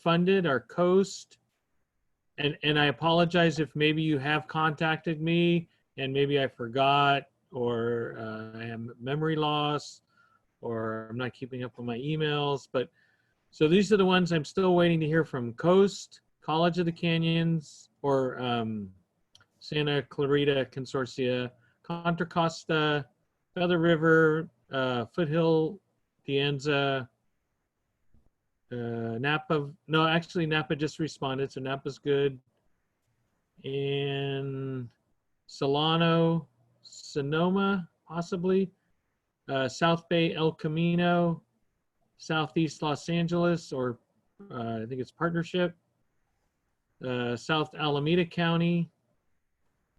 funded are Coast, and I apologize if maybe you have contacted me and maybe I forgot, or I have memory loss, or I'm not keeping up with my emails. But so these are the ones I'm still waiting to hear from: Coast, College of the Canyons, or Santa Clarita Consortia, Contra Costa, Feather River, Foothill, Dianza, Napa. No, actually Napa just responded, so Napa's good. And Solano, Sonoma, possibly. South Bay, El Camino, Southeast Los Angeles, or I think it's Partnership. South Alameda County,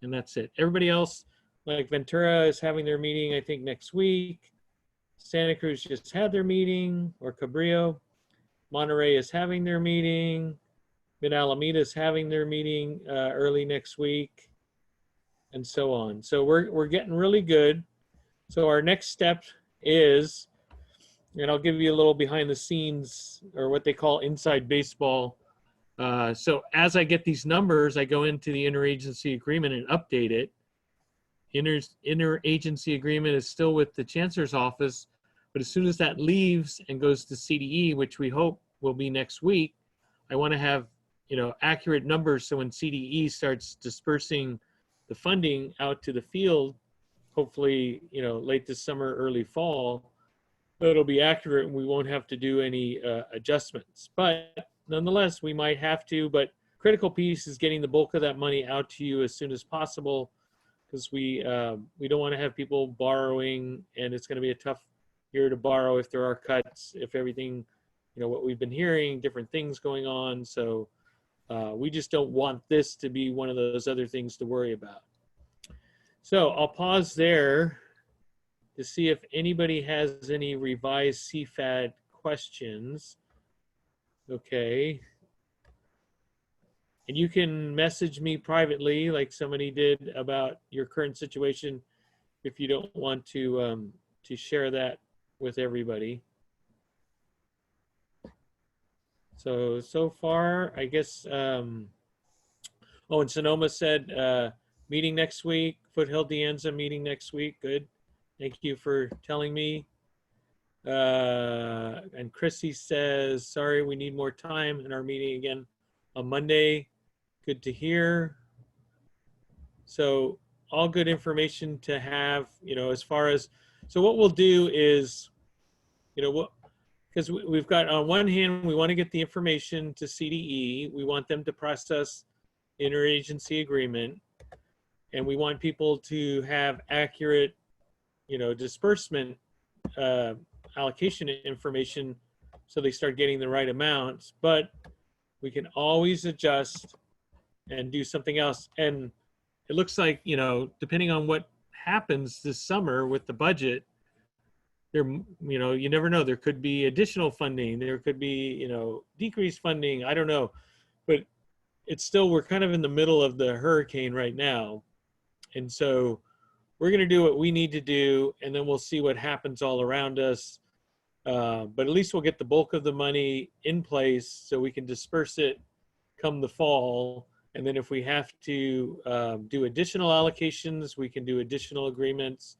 and that's it. Everybody else, like Ventura is having their meeting, I think, next week. Santa Cruz just had their meeting, or Cabrillo. Monterey is having their meeting. Mid Alameda is having their meeting early next week, and so on. So we're getting really good. So our next step is, and I'll give you a little behind the scenes, or what they call inside baseball. So as I get these numbers, I go into the interagency agreement and update it. Interagency agreement is still with the Chancellor's office, but as soon as that leaves and goes to CDE, which we hope will be next week, I want to have, accurate numbers, so when CDE starts dispersing the funding out to the field, hopefully, late this summer, early fall, it'll be accurate and we won't have to do any adjustments. But nonetheless, we might have to, but critical piece is getting the bulk of that money out to you as soon as possible, because we don't want to have people borrowing, and it's going to be a tough year to borrow if there are cuts, if everything, what we've been hearing, different things going on. So we just don't want this to be one of those other things to worry about. So I'll pause there to see if anybody has any revised CFAD questions. Okay. And you can message me privately, like somebody did, about your current situation if you don't want to share that with everybody. So far, I guess, and Sonoma said meeting next week, Foothill Dianza meeting next week. Good. Thank you for telling me. And Chrissy says, sorry, we need more time in our meeting again on Monday. Good to hear. So all good information to have, as far as, so what we'll do is, because we've got, on one hand, we want to get the information to CDE. We want them to process interagency agreement, and we want people to have accurate, disbursement allocation information, so they start getting the right amounts. But we can always adjust and do something else. And it looks like, depending on what happens this summer with the budget, there, you never know. There could be additional funding. There could be, decreased funding. I don't know. But it's still, we're kind of in the middle of the hurricane right now. And so we're going to do what we need to do, and then we'll see what happens all around us. But at least we'll get the bulk of the money in place so we can disperse it come the fall. And then if we have to do additional allocations, we can do additional agreements.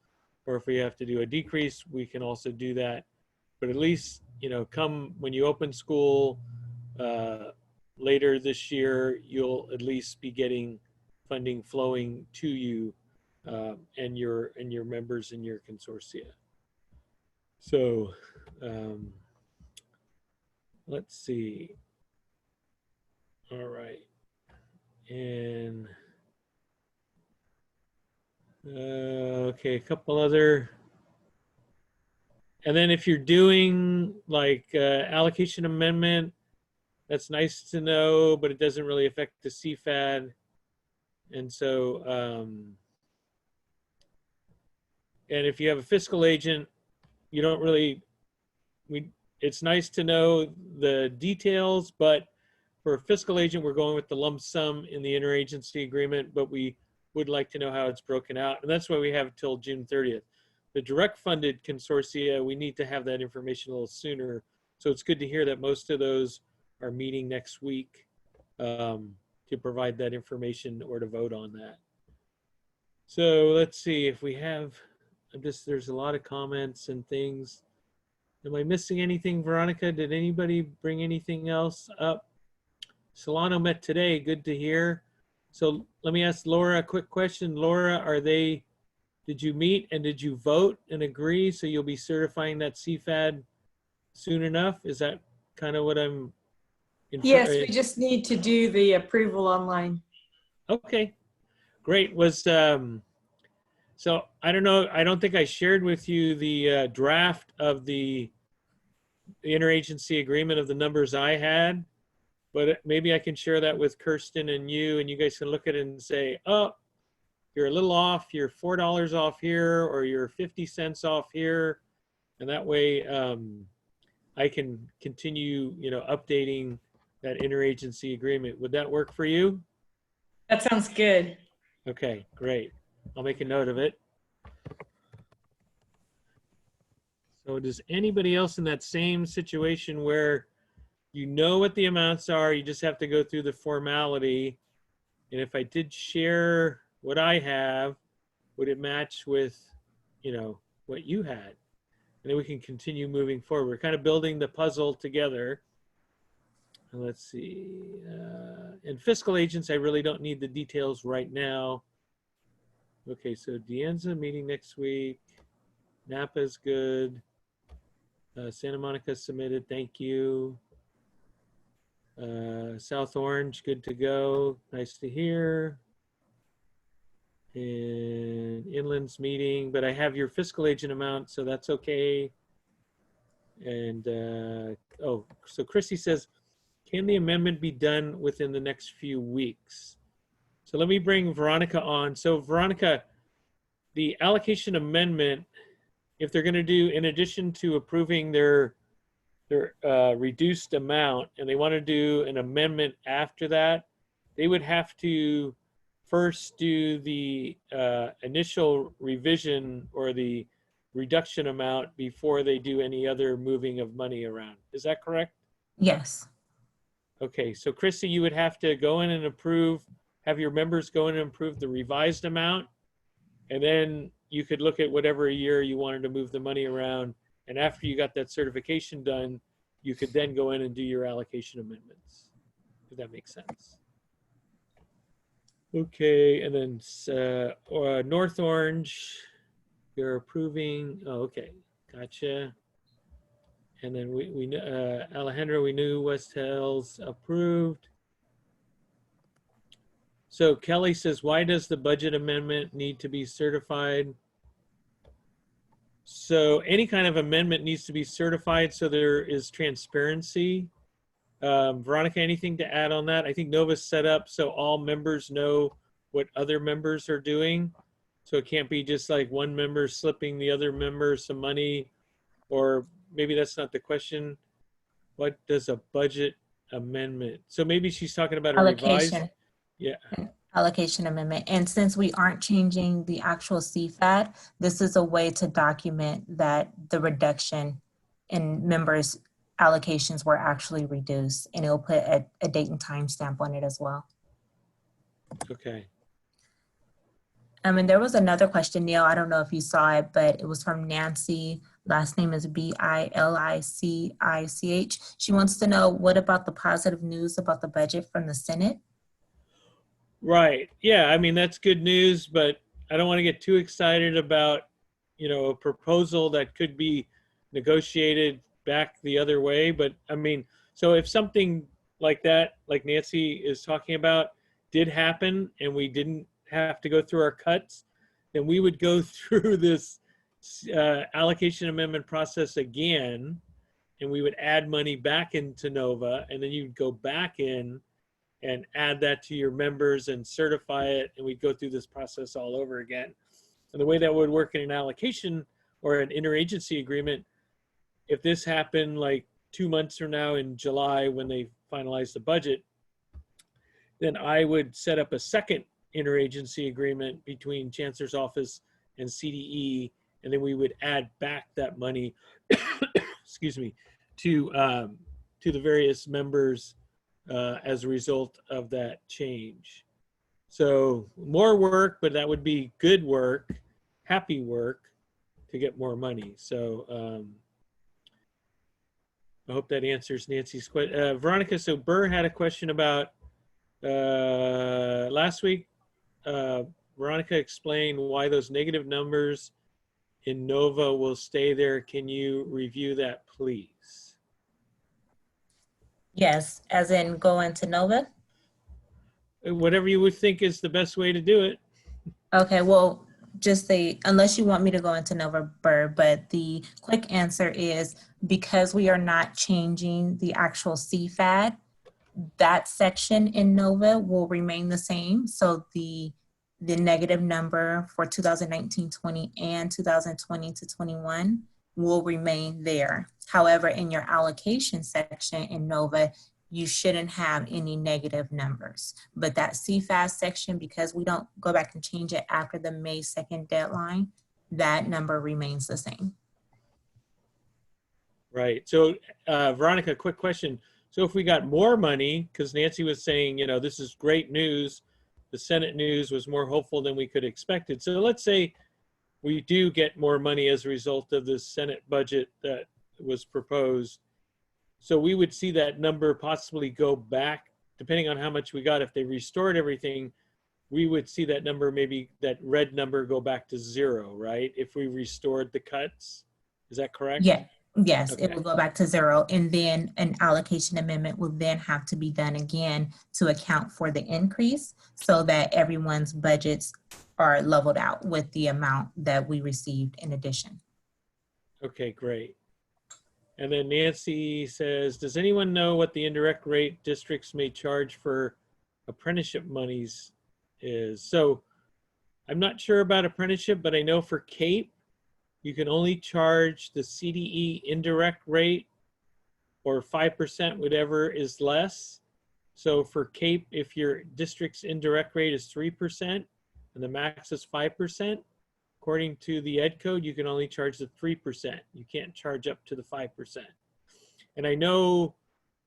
Or if we have to do a decrease, we can also do that. But at least, come when you open school later this year, you'll at least be getting funding flowing to you and your members in your consortia. So let's see. All right. And okay, a couple other. And then if you're doing like allocation amendment, that's nice to know, but it doesn't really affect the CFAD. And so, and if you have a fiscal agent, you don't really, it's nice to know the details, but for a fiscal agent, we're going with the lump sum in the interagency agreement, but we would like to know how it's broken out. And that's why we have till June 30th. The direct funded consortia, we need to have that information a little sooner. So it's good to hear that most of those our meeting next week to provide that information or to vote on that. So let's see if we have, there's a lot of comments and things. Am I missing anything, Veronica? Did anybody bring anything else up? Solano met today, good to hear. So let me ask Laura a quick question. Laura, did you meet and did you vote and agree? So you'll be certifying that CFAD soon enough? Is that kind of what I'm Yes, we just need to do the approval online. Okay, great. So I don't know, I don't think I shared with you the draft of the interagency agreement of the numbers I had, but maybe I can share that with Kirsten and you guys can look at it and say, oh, you're a little off, you're $4 off here, or you're 50 cents off here. And that way I can continue, updating that interagency agreement. Would that work for you? That sounds good. Okay, great. I'll make a note of it. So does anybody else in that same situation where you know what the amounts are, you just have to go through the formality? And if I did share what I have, would it match with, what you had? And then we can continue moving forward. We're kind of building the puzzle together. And let's see. And fiscal agents, I really don't need the details right now. Okay, so Deanza meeting next week. Napa's good. Santa Monica submitted, thank you. South Orange, good to go. Nice to hear. And Inland's meeting, but I have your fiscal agent amount, so that's okay. And, so Chrissy says, can the amendment be done within the next few weeks? So let me bring Veronica on. So Veronica, the allocation amendment, if they're gonna do, in addition to approving their reduced amount, and they want to do an amendment after that, they would have to first do the initial revision or the reduction amount before they do any other moving of money around. Is that correct? Yes. Okay, so Chrissy, you would have to go in and have your members go in and approve the revised amount, and then you could look at whatever year you wanted to move the money around. And after you got that certification done, you could then go in and do your allocation amendments, if that makes sense. Okay, and then North Orange, you're approving. Oh, okay, gotcha. And then we Alejandro, we knew West Hills approved. So Kelly says, why does the budget amendment need to be certified? So any kind of amendment needs to be certified so there is transparency. Veronica, anything to add on that? I think Nova's set up so all members know what other members are doing. So it can't be just like one member slipping the other member some money, or maybe that's not the question. What does a budget amendment? So maybe she's talking about a revised. Yeah. Allocation amendment. And since we aren't changing the actual CFAD, this is a way to document that the reduction in members' allocations were actually reduced, and it'll put a date and time stamp on it as well. Okay. And there was another question, Neil, I don't know if you saw it, but it was from Nancy. Last name is Bilicich. She wants to know, what about the positive news about the budget from the Senate? Right. Yeah, I mean, that's good news, but I don't want to get too excited about, a proposal that could be negotiated back the other way. But I mean, so if something like that, like Nancy is talking about, did happen and we didn't have to go through our cuts, then we would go through this allocation amendment process again, and we would add money back into Nova, and then you'd go back in and add that to your members and certify it, and we'd go through this process all over again. And the way that would work in an allocation or an interagency agreement, if this happened like 2 months from now in July when they finalize the budget, then I would set up a second interagency agreement between Chancellor's Office and CDE, and then we would add back that money, excuse me, to to the various members as a result of that change. So more work, but that would be good work, happy work to get more money. So I hope that answers Nancy's question. Veronica, so Burr had a question about last week. Veronica explained why those negative numbers in NOVA will stay there. Can you review that, please? Yes, as in go into NOVA? Whatever you would think is the best way to do it. Okay, well, just say, unless you want me to go into NOVA, Burr, but the quick answer is because we are not changing the actual CFAD, that section in NOVA will remain the same. So the negative number for 2019-20 and 2020 to 21 will remain there. However, in your allocation section in NOVA, you shouldn't have any negative numbers. But that CFAS section, because we don't go back and change it after the May 2nd deadline, that number remains the same. Right. So Veronica, quick question. So if we got more money, because Nancy was saying, you know, this is great news. The Senate news was more hopeful than we could expected. So let's say we do get more money as a result of the Senate budget that was proposed. So we would see that number possibly go back, depending on how much we got. If they restored everything, we would see that number, maybe that red number go back to 0, right? If we restored the cuts, is that correct? Yeah. Yes, Okay. it will go back to 0, and then an allocation amendment will then have to be done again to account for the increase so that everyone's budgets are leveled out with the amount that we received in addition. Okay, great. And then Nancy says, does anyone know what the indirect rate districts may charge for apprenticeship monies is? So I'm not sure about apprenticeship, but I know for CAEP, you can only charge the CDE indirect rate or 5%, whatever is less. So for CAEP, if your district's indirect rate is 3% and the max is 5%, according to the ed code, you can only charge the 3%. You can't charge up to the 5%. And I know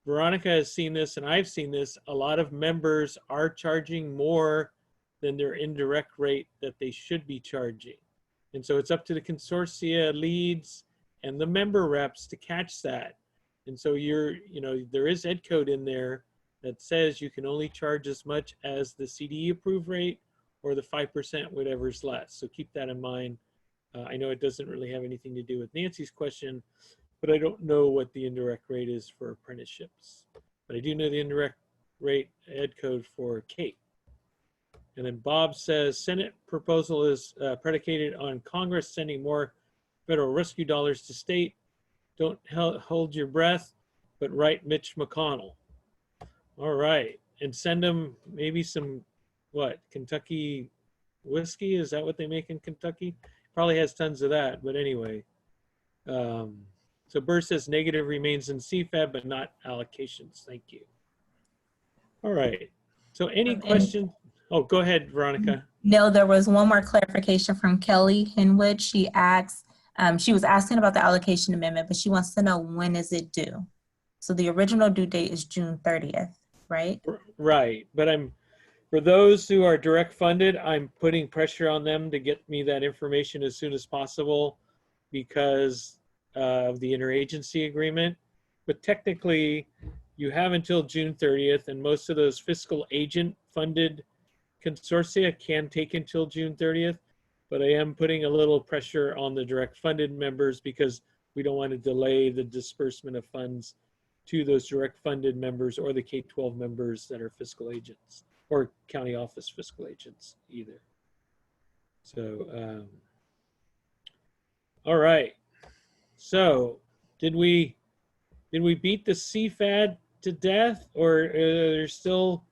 Veronica has seen this and I've seen this. A lot of members are charging more than their indirect rate that they should be charging. And so it's up to the consortia leads and the member reps to catch that. And so there is ed code in there that says you can only charge as much as the CDE approved rate or the 5%, whatever's less. So keep that in mind. I know it doesn't really have anything to do with Nancy's question, but I don't know what the indirect rate is for apprenticeships. But I do know the indirect rate ed code for CAEP. And then Bob says, Senate proposal is predicated on Congress sending more federal rescue dollars to state. Don't hold your breath, but write Mitch McConnell. All right. And send them maybe some, what, Kentucky whiskey? Is that what they make in Kentucky? Probably has tons of that, but anyway. So Burr says negative remains in CFAB, but not allocations. Thank you. All right. So any questions? Oh, go ahead, Veronica. No, there was one more clarification from Kelly Henwood. She asked, she was asking about the allocation amendment, but she wants to know when is it due? So the original due date is June 30th, right? Right, but for those who are direct funded, I'm putting pressure on them to get me that information as soon as possible because of the interagency agreement. But technically, you have until June 30th, and most of those fiscal agent funded consortia can take until June 30th, but I am putting a little pressure on the direct funded members because we don't want to delay the disbursement of funds to those direct funded members or the K-12 members that are fiscal agents or county office fiscal agents either. So, all right. So did we beat the CFAD to death, or are there still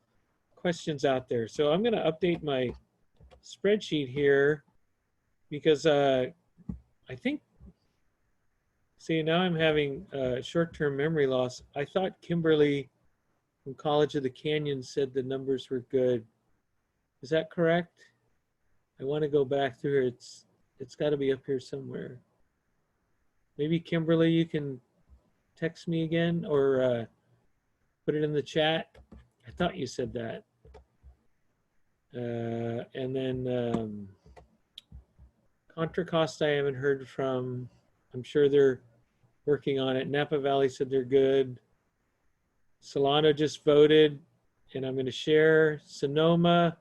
questions out there? So I'm going to update my spreadsheet here because I think, see, now I'm having short-term memory loss. I thought Kimberly from College of the Canyon said the numbers were good. Is that correct? I want to go back through here. It's got to be up here somewhere. Maybe Kimberly, you can text me again or put it in the chat? I thought you said that. And then Contra Costa, I haven't heard from. I'm sure they're working on it. Napa Valley said they're good. Solano just voted, and I'm going to share. Sonoma,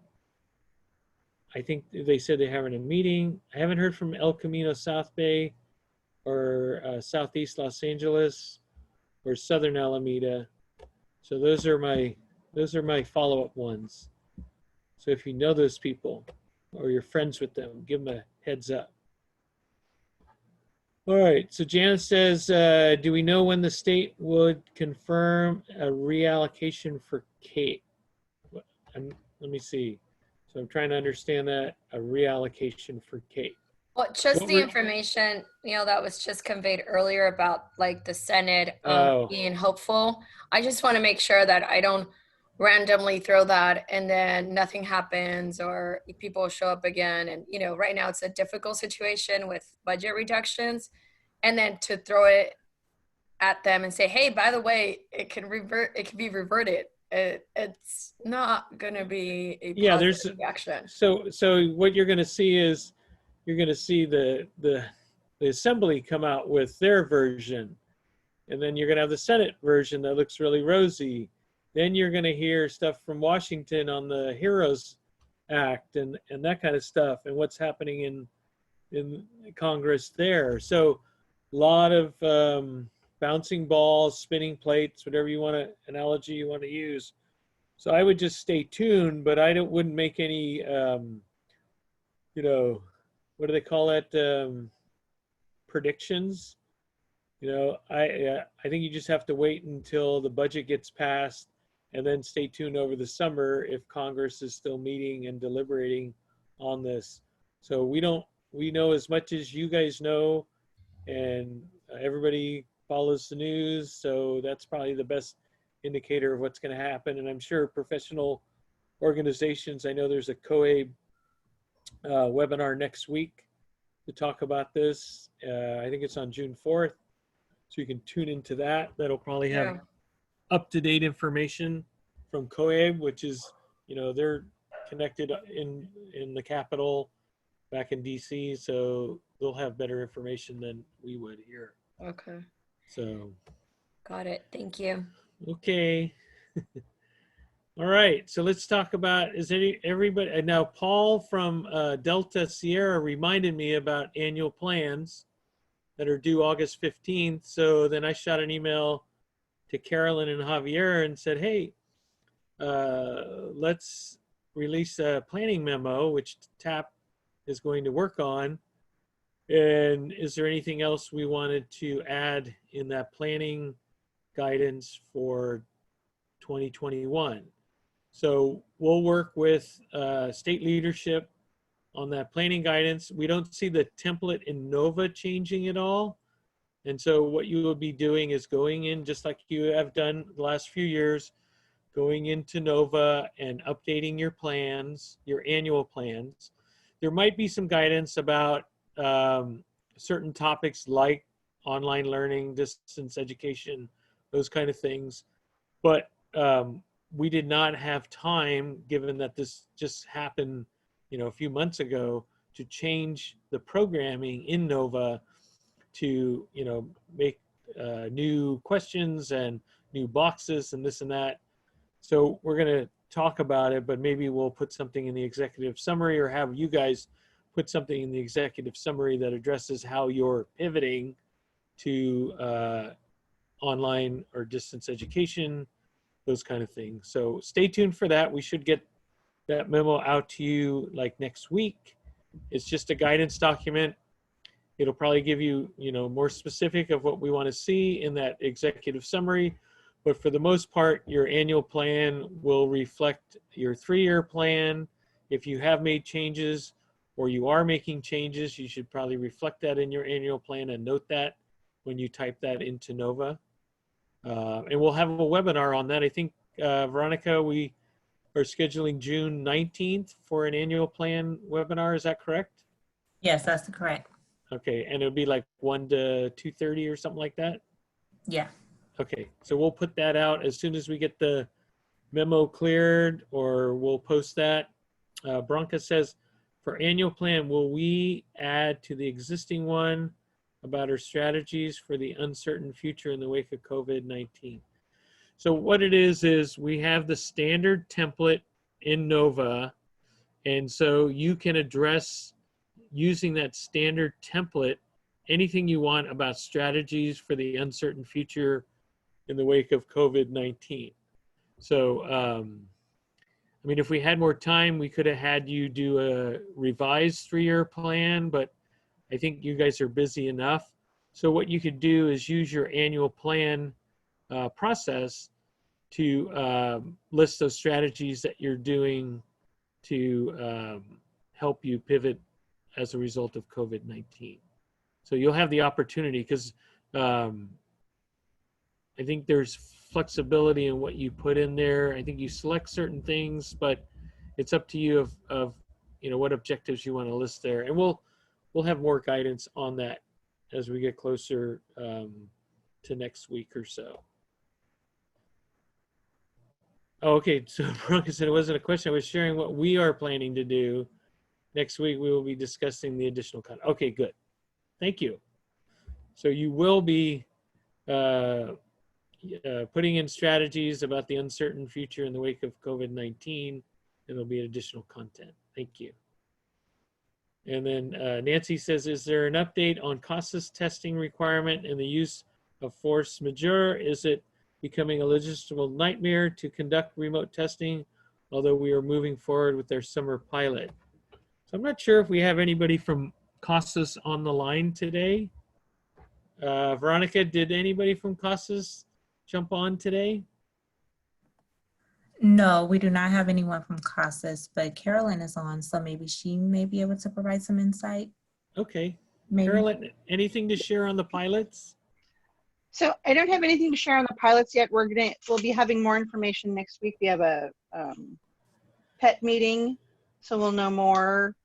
I think they said they're having a meeting. I haven't heard from El Camino South Bay or Southeast Los Angeles or Southern Alameda. So those are my follow-up ones. So if you know those people or you're friends with them, give them a heads up. All right, so Janice says, do we know when the state would confirm a reallocation for CAEP? Let me see. So I'm trying to understand that, a reallocation for CAEP. Well, just What the were- information, that was just conveyed earlier about like the Senate Oh. being hopeful. I just want to make sure that I don't randomly throw that and then nothing happens or people show up again. And, right now it's a difficult situation with budget reductions. And then to throw it at them and say, hey, by the way, it can be reverted. It's not going to be a positive reaction. So what you're going to see is you're going to see the assembly come out with their version, and then you're going to have the Senate version that looks really rosy. Then you're going to hear stuff from Washington on the HEROES Act and that kind of stuff and what's happening in Congress there. So a lot of bouncing balls, spinning plates, whatever analogy you want to use. So I would just stay tuned, but wouldn't make any, what do they call it? Predictions. I think you just have to wait until the budget gets passed and then stay tuned over the summer if Congress is still meeting and deliberating on this. So we know as much as you guys know, and everybody follows the news. So that's probably the best indicator of what's going to happen. And I'm sure professional organizations, I know there's a CAEP webinar next week to talk about this. I think it's on June 4th. So you can tune into that. That'll probably have up-to-date information from CAEP, which is, they're connected in the Capitol back in DC. So they'll have better information than we would here. Okay. So. Got it. Thank you. Okay. All right. So let's talk about, everybody, now Paul from Delta Sierra reminded me about annual plans that are due August 15th. So then I shot an email to Carolyn and Javier and said, hey, let's release a planning memo, which TAP is going to work on. And is there anything else we wanted to add in that planning guidance for 2021? So we'll work with state leadership on that planning guidance. We don't see the template in NOVA changing at all. And so what you will be doing is going in, just like you have done the last few years, going into NOVA and updating your plans, your annual plans. There might be some guidance about certain topics like online learning, distance education, those kind of things. But we did not have time, given that this just happened, a few months ago, to change the programming in NOVA to, make new questions and new boxes and this and that. So we're going to talk about it, but maybe we'll put something in the executive summary or have you guys put something in the executive summary that addresses how you're pivoting to online or distance education, those kind of things. So stay tuned for that. We should get that memo out to you like next week. It's just a guidance document. It'll probably give you, more specific of what we want to see in that executive summary. But for the most part, your annual plan will reflect your 3-year plan. If you have made changes or you are making changes, you should probably reflect that in your annual plan and note that when you type that into NOVA. And we'll have a webinar on that. I think, Veronica, we are scheduling June 19th for an annual plan webinar. Is that correct? Yes, that's correct. Okay, and it'll be like 1 to 2:30 or something like that? Yeah. Okay, so we'll put that out as soon as we get the memo cleared, or we'll post that. Bronca says, for annual plan, will we add to the existing one about our strategies for the uncertain future in the wake of COVID-19? So what it is we have the standard template in Nova, and so you can address using that standard template anything you want about strategies for the uncertain future in the wake of COVID-19. So, I mean, if we had more time, we could have had you do a revised 3-year plan, but I think you guys are busy enough. So what you could do is use your annual plan process to list those strategies that you're doing to help you pivot as a result of COVID-19. So you'll have the opportunity, because I think there's flexibility in what you put in there. I think you select certain things, but it's up to you of what objectives you want to list there. And we'll have more guidance on that as we get closer to next week or so. Oh, okay, so Bronca said it wasn't a question. I was sharing what we are planning to do. Next week, we will be discussing the additional content. Okay, good. Thank you. So you will be putting in strategies about the uncertain future in the wake of COVID-19, and there'll be additional content. Thank you. And then Nancy says, is there an update on CASA's testing requirement and the use of force majeure? Is it becoming a logistical nightmare to conduct remote testing, although we are moving forward with their summer pilot? So I'm not sure if we have anybody from CASAS on the line today. Veronica, did anybody from CASAS jump on today? No, we do not have anyone from CASAS, but Carolyn is on, so maybe she may be able to provide some insight. Okay. Maybe. Carolyn, anything to share on the pilots? So I don't have anything to share on the pilots yet. We'll be having more information next week. We have a PET meeting, so we'll know more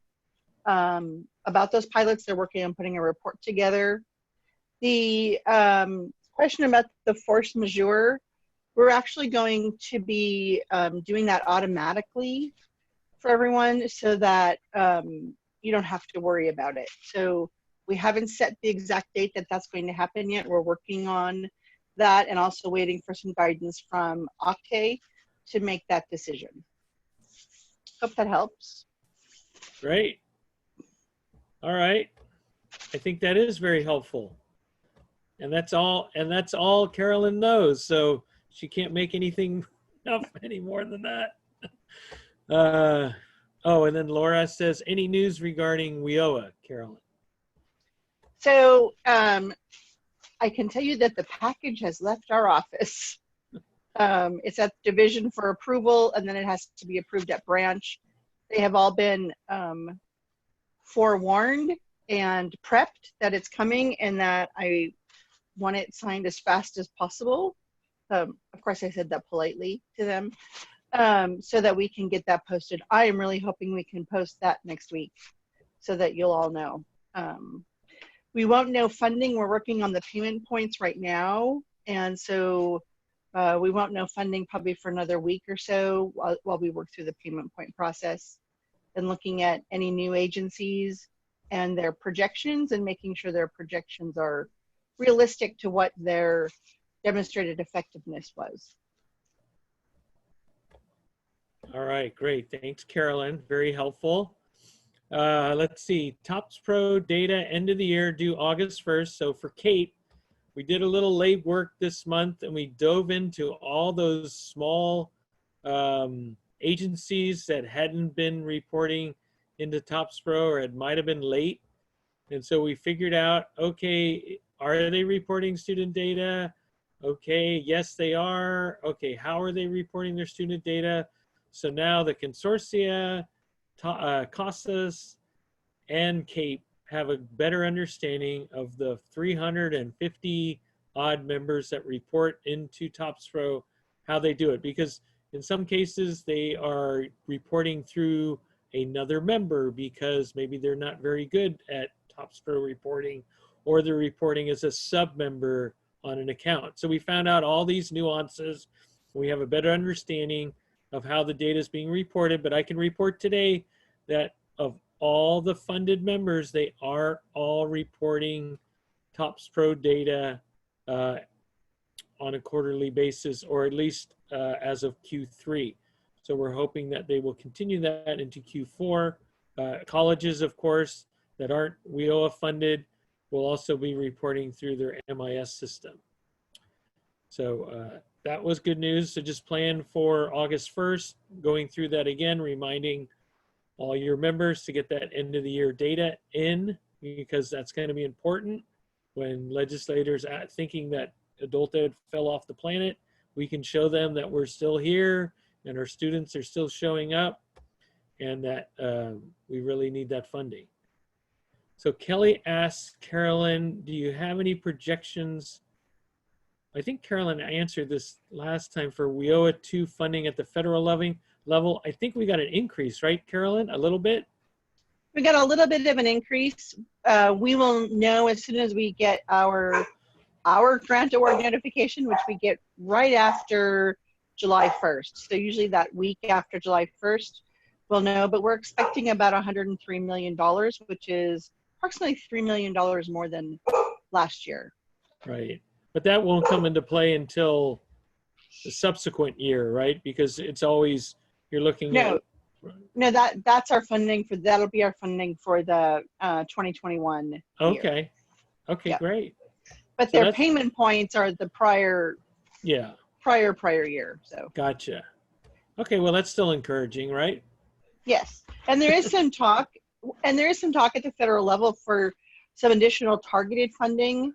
about those pilots. They're working on putting a report together. The question about the force majeure, we're actually going to be doing that automatically for everyone so that you don't have to worry about it. So we haven't set the exact date that that's going to happen yet. We're working on that and also waiting for some guidance from Octave to make that decision. Hope that helps. Great. All right. I think that is very helpful. And that's all Carolyn knows. So she can't make anything up any more than that. Oh, and then Laura says, any news regarding WIOA, Carolyn? So I can tell you that the package has left our office. It's at division for approval, and then it has to be approved at branch. They have all been forewarned and prepped that it's coming and that I want it signed as fast as possible. Of course, I said that politely to them, so that we can get that posted. I am really hoping we can post that next week so that you'll all know. We won't know funding. We're working on the payment points right now. And so we won't know funding probably for another week or so while we work through the payment point process and looking at any new agencies and their projections and making sure their projections are realistic to what their demonstrated effectiveness was. All right, great. Thanks, Carolyn. Very helpful. Let's see, TOPS Pro data end of the year due August 1st. So for CAEP, we did a little late work this month and we dove into all those small agencies that hadn't been reporting into TOPS Pro or it might have been late. And so we figured out, okay, are they reporting student data? Okay, yes, they are. Okay, how are they reporting their student data? So now the consortia, CASAS, and CAEP have a better understanding of the 350 odd members that report into TOPS Pro, how they do it. Because in some cases, they are reporting through another member because maybe they're not very good at TOPS Pro reporting, or they're reporting as a sub-member on an account. So we found out all these nuances. We have a better understanding of how the data is being reported, but I can report today that of all the funded members, they are all reporting TOPS Pro data on a quarterly basis, or at least as of Q3. So we're hoping that they will continue that into Q4. Colleges, of course, that aren't WIOA funded will also be reporting through their MIS system. So that was good news. So just plan for August 1st, going through that again, reminding all your members to get that end of the year data in, because that's going to be important when legislators are thinking that adult ed fell off the planet. We can show them that we're still here and our students are still showing up, and that we really need that funding. So Kelly asks Carolyn, do you have any projections? I think Carolyn answered this last time for WIOA 2 funding at the federal level. I think we got an increase, right, Carolyn? A little bit? We got a little bit of an increase. We will know as soon as we get our grant award notification, which we get right after July 1st. So usually that week after July 1st, we'll know, but we're expecting about $103 million, which is approximately $3 million more than last year. Right. But that won't come into play until the subsequent year, right? Because it's always, you're looking at. No, that's our funding for, that'll be our funding for the 2021 year. Okay. Okay, Yeah. great. But So their payment points are the prior year, so. Gotcha. Okay, well, that's still encouraging, right? Yes, and there is some talk, at the federal level for some additional targeted funding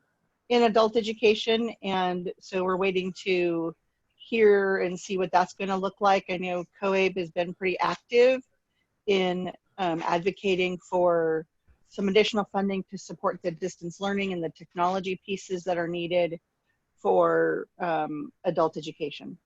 in adult education, and so we're waiting to hear and see what that's going to look like. I know CAEP has been pretty active in advocating for some additional funding to support the distance learning and the technology pieces that are needed for adult education.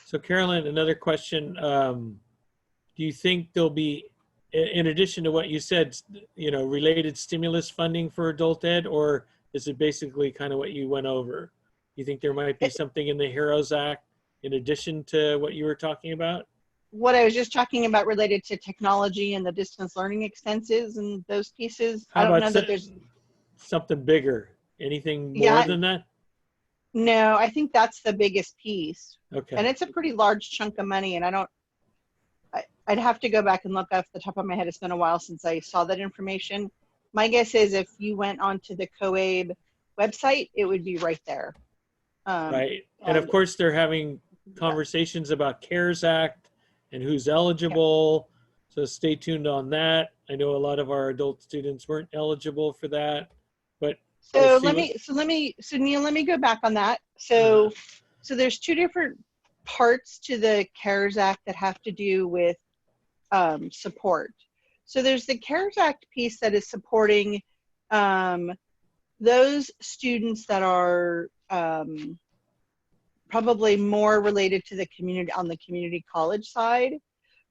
So Carolyn, another question. Do you think there'll be, in addition to what you said, related stimulus funding for adult ed, or is it basically kind of what you went over? You think there might be something in the HEROES Act in addition to what you were talking about? What I was just talking about related to technology and the distance learning expenses and those pieces. I don't know that there's something bigger. Anything more than that? No, I think that's the biggest piece. Okay. And it's a pretty large chunk of money, and I'd have to go back and look off the top of my head. It's been a while since I saw that information. My guess is if you went onto the CAEP website, it would be right there. Right. And of course, they're having conversations about CARES Act and who's eligible. Yeah. So stay tuned on that. I know a lot of our adult students weren't eligible for that, but so Neil, let me go back on that. So there's two different parts to the CARES Act that have to do with support. So there's the CARES Act piece that is supporting those students that are probably more related to the community, on the community college side,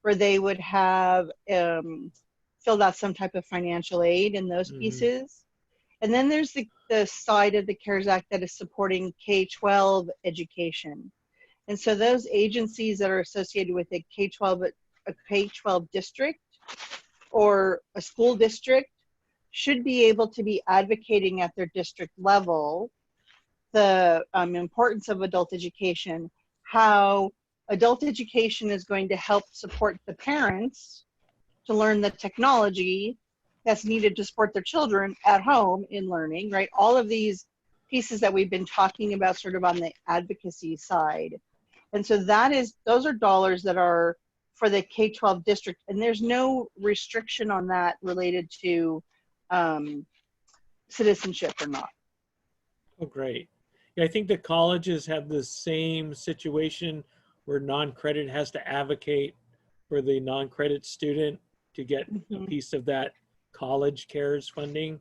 where they would have filled out some type of financial aid in those pieces. And then there's the side of the CARES Act that is supporting K-12 education. And so those agencies that are associated with a K-12 district or a school district should be able to be advocating at their district level the importance of adult education, how adult education is going to help support the parents to learn the technology that's needed to support their children at home in learning, right? All of these pieces that we've been talking about sort of on the advocacy side. And so those are dollars that are for the K-12 district, and there's no restriction on that related to citizenship or not. Oh, great. Yeah, I think the colleges have the same situation where non-credit has to advocate for the non-credit student to get a piece of that college CARES funding.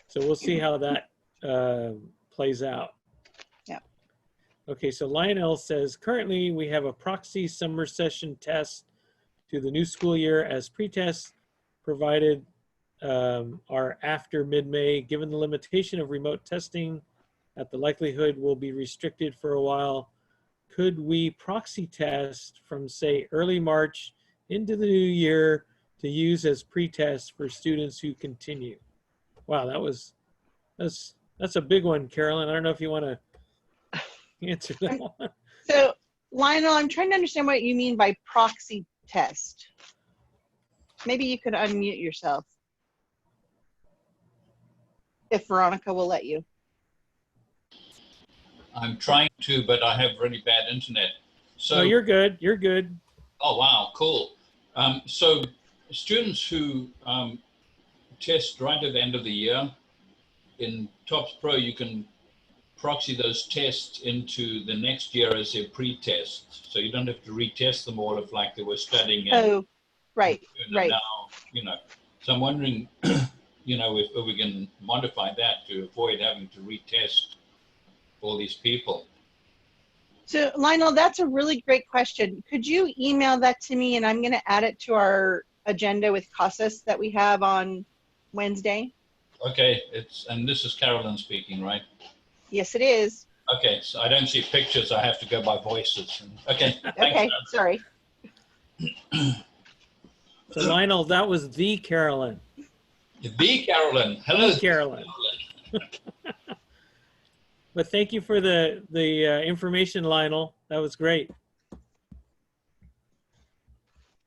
So we'll see how that plays out. Yeah. Okay, so Lionel says, currently we have a proxy summer session test to the new school year as pre-tests provided are after mid-May. Given the limitation of remote testing at the likelihood will be restricted for a while, could we proxy test from, say, early March into the new year to use as pretest for students who continue? Wow, that's a big one, Carolyn. I don't know if you want to answer that one. So Lionel, I'm trying to understand what you mean by proxy test. Maybe you could unmute yourself, if Veronica will let you. I'm trying to, but I have really bad internet. So No, you're good. You're good. Oh, wow, cool. So students who test right at the end of the year, in TOPS Pro, you can proxy those tests into the next year as a pre-test. So you don't have to retest them all if like they were studying. Oh, right, right. Now, so I'm wondering, if we can modify that to avoid having to retest all these people. So Lionel, that's a really great question. Could you email that to me, and I'm going to add it to our agenda with CASAS that we have on Wednesday? Okay, and this is Carolyn speaking, right? Yes, it is. Okay, so I don't see pictures. I have to go by voices. Okay, thanks. Okay, sorry. So Lionel, that was the Carolyn. The Carolyn. Hello, The Carolyn. But thank you for the information, Lionel. That was great.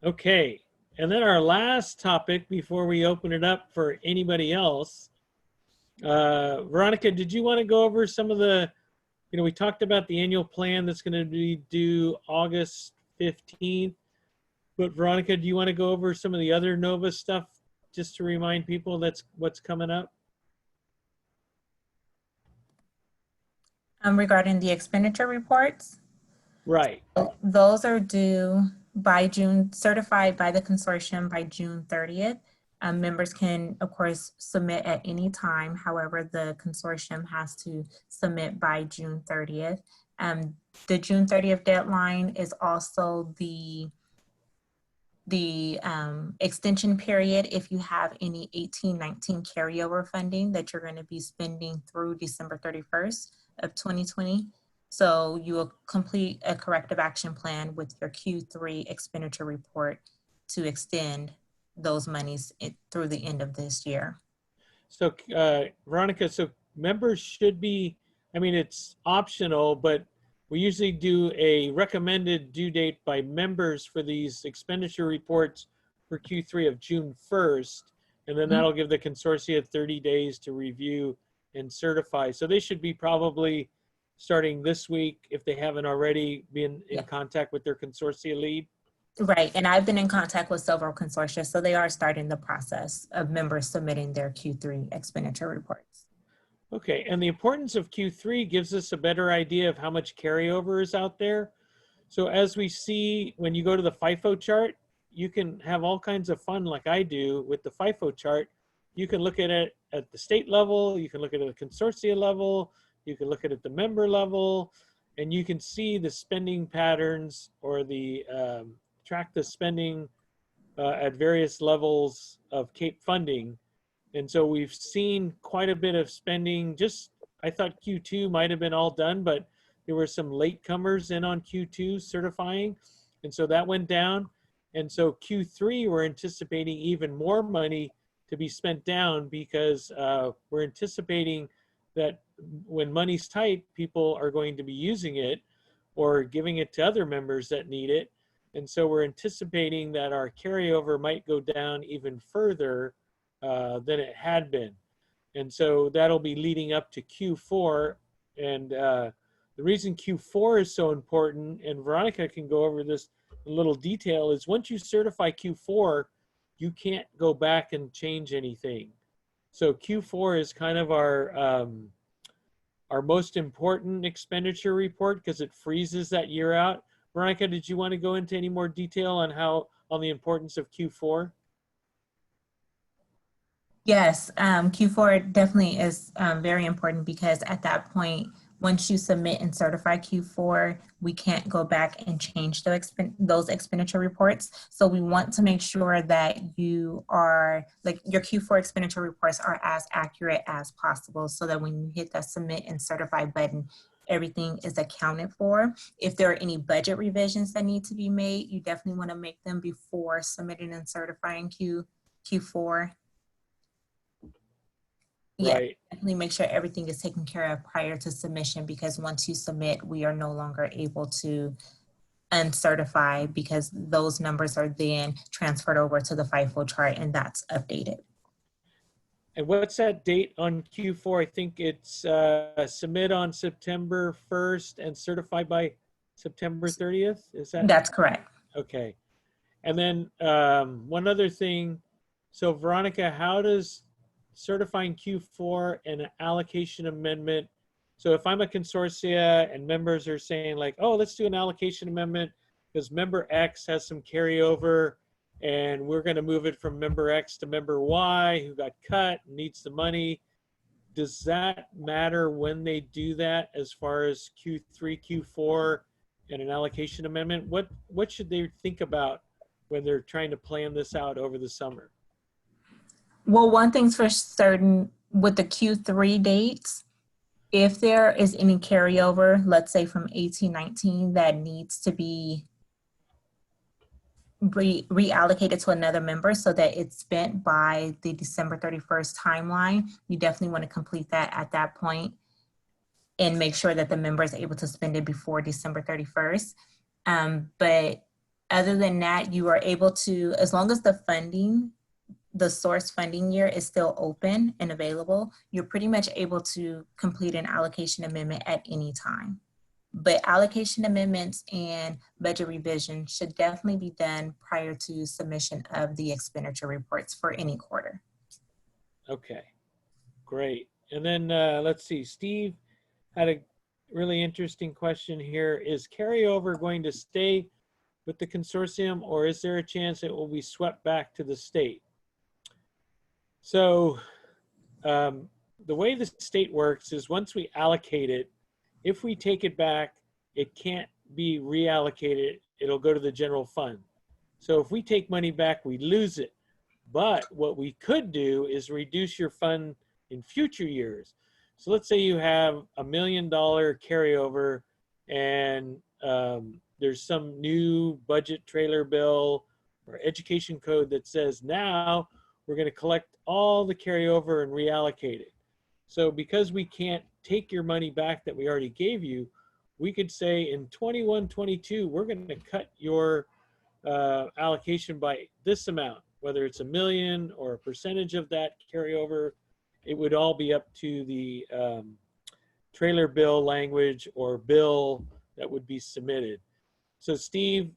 Okay, and then our last topic before we open it up for anybody else. Veronica, did you want to go over some of the, we talked about the annual plan that's going to be due August 15th. But Veronica, do you want to go over some of the other NOVA stuff just to remind people that's what's coming up? Regarding the expenditure reports, Right. those are due by June, certified by the consortium by June 30th. Members can, of course, submit at any time. However, the consortium has to submit by June 30th. The June 30th deadline is also the extension period if you have any 18-19 carryover funding that you're going to be spending through December 31st of 2020. So you will complete a corrective action plan with your Q3 expenditure report to extend those monies through the end of this year. So Veronica, so members should be, it's optional, but we usually do a recommended due date by members for these expenditure reports for Q3 of June 1st. And then that'll give the consortia 30 days to review and certify. So they should be probably starting this week if they haven't already been in contact with their consortia lead. Right, and I've been in contact with several consortia, so they are starting the process of members submitting their Q3 expenditure reports. Okay, and the importance of Q3 gives us a better idea of how much carryover is out there. So as we see, when you go to the FIFO chart, you can have all kinds of fun like I do with the FIFO chart. You can look at it at the state level, you can look at it at the consortia level, you can look at it at the member level, and you can see the spending patterns or the track the spending at various levels of CAEP funding. And so we've seen quite a bit of spending. I thought Q2 might have been all done, but there were some latecomers in on Q2 certifying. And so that went down. And so Q3, we're anticipating even more money to be spent down because we're anticipating that when money's tight, people are going to be using it or giving it to other members that need it. And so we're anticipating that our carryover might go down even further than it had been. And so that'll be leading up to Q4. And the reason Q4 is so important, and Veronica can go over this in a little detail, is once you certify Q4, you can't go back and change anything. So Q4 is kind of our most important expenditure report because it freezes that year out. Veronica, did you want to go into any more detail on the importance of Q4? Yes, Q4 definitely is very important because at that point, Once you submit and certify Q4, we can't go back and change those expenditure reports. So we want to make sure that you are, like, your Q4 expenditure reports are as accurate as possible, so that when you hit that submit and certify button, everything is accounted for. If there are any budget revisions that need to be made, you definitely want to make them before submitting and certifying Q4. Yeah, Right. definitely make sure everything is taken care of prior to submission, because once you submit, we are no longer able to uncertify, because those numbers are then transferred over to the FIFO chart and that's updated. And what's that date on Q4? I think it's submit on September 1st and certified by September 30th. Is that? That's correct. Okay. And then one other thing. So Veronica, how does certifying Q4 and an allocation amendment? So if I'm a consortia and members are saying like, oh, let's do an allocation amendment because member X has some carryover and we're going to move it from member X to member Y who got cut and needs the money. Does that matter when they do that as far as Q3, Q4 and an allocation amendment? What should they think about when they're trying to plan this out over the summer? Well, one thing's for certain with the Q3 dates, if there is any carryover, let's say from 18-19, that needs to be reallocated to another member so that it's spent by the December 31st timeline, you definitely want to complete that at that point and make sure that the member is able to spend it before December 31st. But other than that, you are able to, as long as the funding, the source funding year is still open and available, you're pretty much able to complete an allocation amendment at any time. But allocation amendments and budget revision should definitely be done prior to submission of the expenditure reports for any quarter. Okay, great. And then let's see, Steve had a really interesting question here. Is carryover going to stay with the consortium, or is there a chance it will be swept back to the state? So the way the state works is once we allocate it, if we take it back, it can't be reallocated. It'll go to the general fund. So if we take money back, we lose it. But what we could do is reduce your fund in future years. So let's say you have $1 million carryover and there's some new budget trailer bill or education code that says now we're going to collect all the carryover and reallocate it. So because we can't take your money back that we already gave you, we could say in 21-22, we're going to cut your allocation by this amount, whether it's $1 million or a percentage of that carryover. It would all be up to the trailer bill language or bill that would be submitted. So Steve,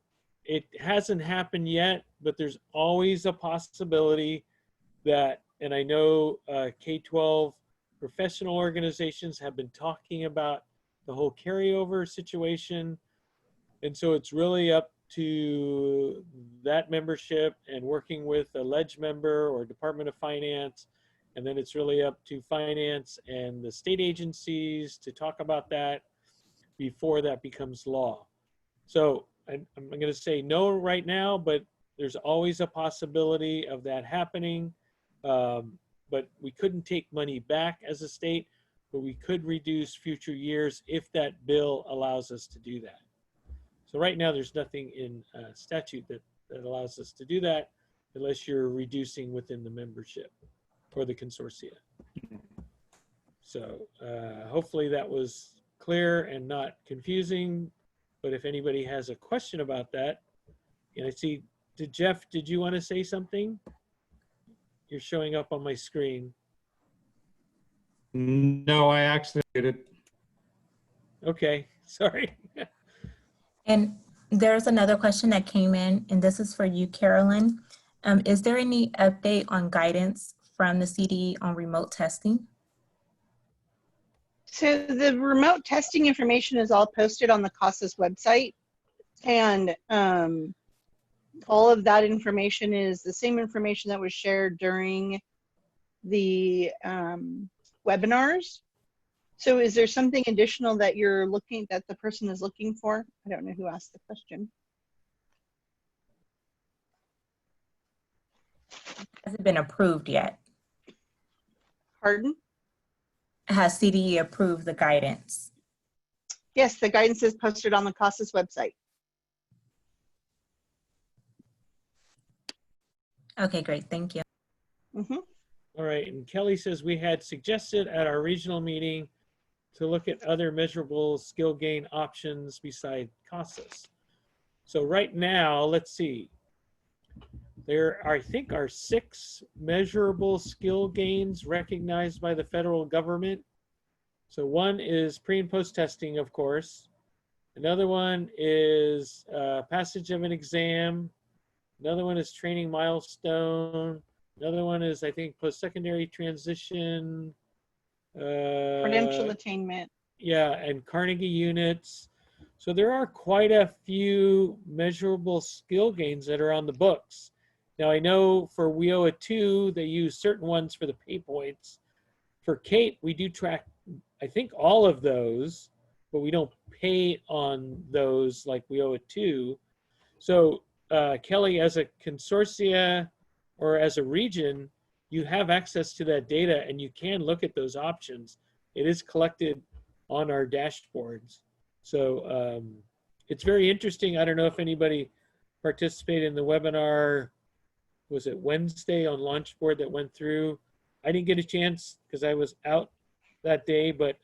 it hasn't happened yet, but there's always a possibility that, and I know K-12 professional organizations have been talking about the whole carryover situation. And so it's really up to that membership and working with a ledge member or Department of Finance. And then it's really up to finance and the state agencies to talk about that before that becomes law. So I'm going to say no right now, but there's always a possibility of that happening. But we couldn't take money back as a state, but we could reduce future years if that bill allows us to do that. So right now there's nothing in statute that allows us to do that unless you're reducing within the membership or the consortia. So hopefully that was clear and not confusing, but if anybody has a question about that, and I see, Jeff, did you want to say something? You're showing up on my screen. No, I actually did it. Okay, sorry. And there's another question that came in, and this is for you, Carolyn. Is there any update on guidance from the CDE on remote testing? So the remote testing information is all posted on the CASAS website, and all of that information is the same information that was shared during the webinars. So is there something additional that that the person is looking for? I don't know who asked the question. Hasn't been approved yet. Pardon? Has CDE approved the guidance? Yes, the guidance is posted on the CASAS website. Okay, great. Thank you. Mm-hmm. All right, and Kelly says we had suggested at our regional meeting to look at other measurable skill gain options beside CASAS. So right now, let's see. There are, I think, are 6 measurable skill gains recognized by the federal government. So one is pre and post testing, of course. Another one is passage of an exam. Another one is training milestone. Another one is, I think, post-secondary transition. Credential attainment. Yeah, and Carnegie units. So there are quite a few measurable skill gains that are on the books. Now I know for WIOA 2, they use certain ones for the pay points. For CAEP, we do track, I think, all of those, but we don't pay on those like WIOA 2. So Kelly, as a consortia or as a region, you have access to that data and you can look at those options. It is collected on our dashboards. So it's very interesting. I don't know if anybody participated in the webinar, was it Wednesday on Launchboard that went through? I didn't get a chance because I was out that day, but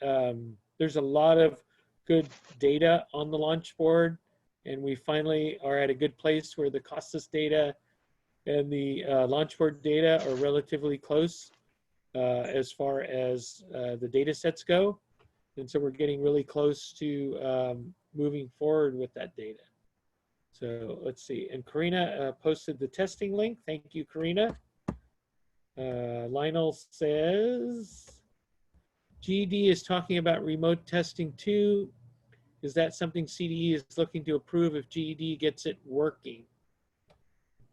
there's a lot of good data on the Launchboard. And we finally are at a good place where the CASAS data and the Launchboard data are relatively close as far as the data sets go. And so we're getting really close to moving forward with that data. So let's see. And Karina posted the testing link. Thank you, Karina. Lionel says, GED is talking about remote testing too. Is that something CDE is looking to approve if GED gets it working?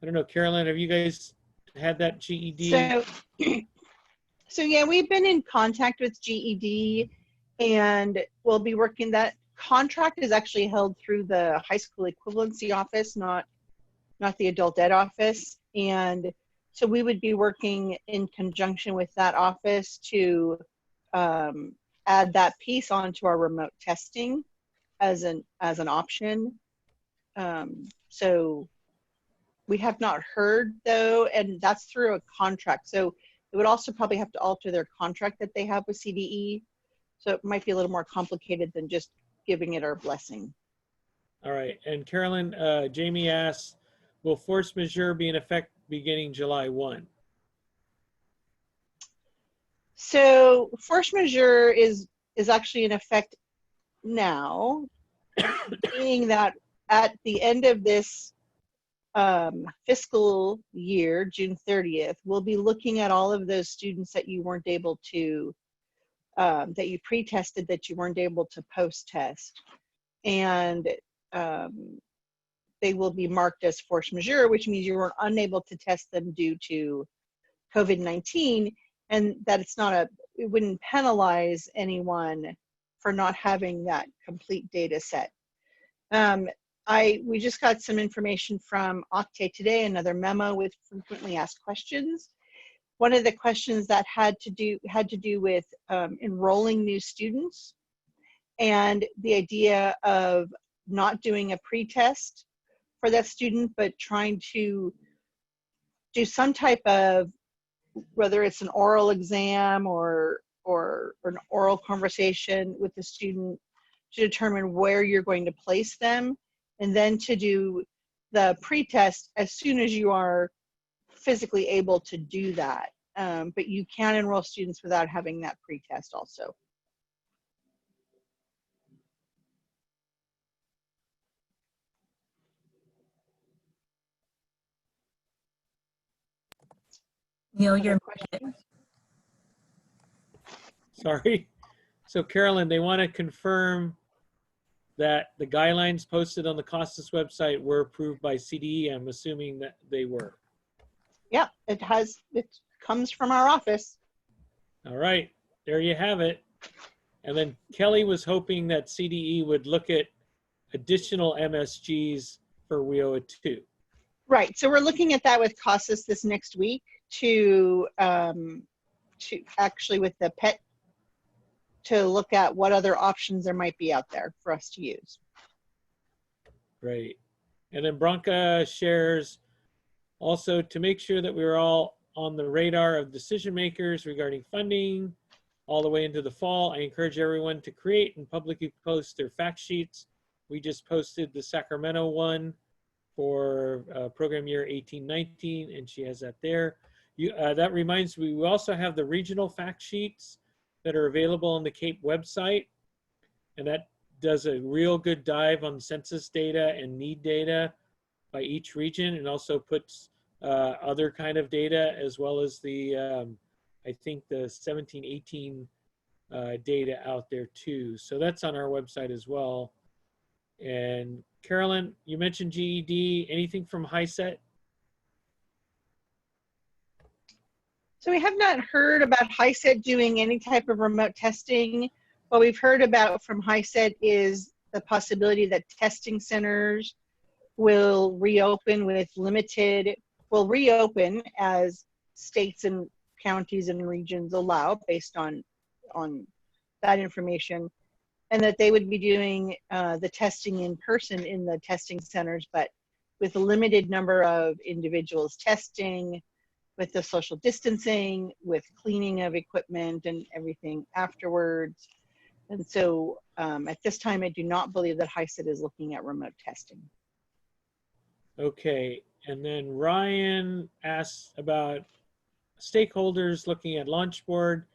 I don't know, Carolyn, have you guys had that GED? So yeah, we've been in contact with GED and we'll be working. That contract is actually held through the high school equivalency office, not the adult ed office. And so we would be working in conjunction with that office to add that piece onto our remote testing as an option. So we have not heard though, and that's through a contract. So it would also probably have to alter their contract that they have with CDE. So it might be a little more complicated than just giving it our blessing. All right, and Carolyn, Jamie asks, will force majeure be in effect beginning July 1? So force majeure is actually in effect now, meaning that at the end of this fiscal year, June 30th, we'll be looking at all of those students that you weren't able to, that you pre-tested that you weren't able to post-test. And they will be marked as force majeure, which means you were unable to test them due to COVID-19, and that it wouldn't penalize anyone for not having that complete data set. We just got some information from Octave today, another memo with frequently asked questions. One of the questions that had to do with enrolling new students and the idea of not doing a pre-test for that student, but trying to do some type of, whether it's an oral exam or an oral conversation with the student to determine where you're going to place them, and then to do the pre-test as soon as you are physically able to do that. But you can enroll students without having that pre-test also. Neil, you're Questions? Sorry. So Carolyn, they want to confirm that the guidelines posted on the CASAS website were approved by CDE. I'm assuming that they were. Yeah, it comes from our office. All right, there you have it. And then Kelly was hoping that CDE would look at additional MSGs for WIOA 2. Right. So we're looking at that with CASAS this next week to actually with the PET to look at what other options there might be out there for us to use. Great. And then Branca shares also to make sure that we're all on the radar of decision makers regarding funding all the way into the fall. I encourage everyone to create and publicly post their fact sheets. We just posted the Sacramento one for program year 18-19, and she has that there. That reminds me, we also have the regional fact sheets that are available on the CAEP website, and that does a real good dive on census data and need data by each region, and also puts other kind of data as well as the, I think the 17-18 data out there too. So that's on our website as well. And Carolyn, you mentioned GED, anything from HiSET? So we have not heard about HiSET doing any type of remote testing. What we've heard about from HiSET is the possibility that testing centers will reopen with limited, will reopen as states and counties and regions allow based on that information, and that they would be doing the testing in person in the testing centers, but with a limited number of individuals testing, with the social distancing, with cleaning of equipment and everything afterwards. And so at this time, I do not believe that HiSET is looking at remote testing. Okay, and then Ryan asked about stakeholders looking at launch board.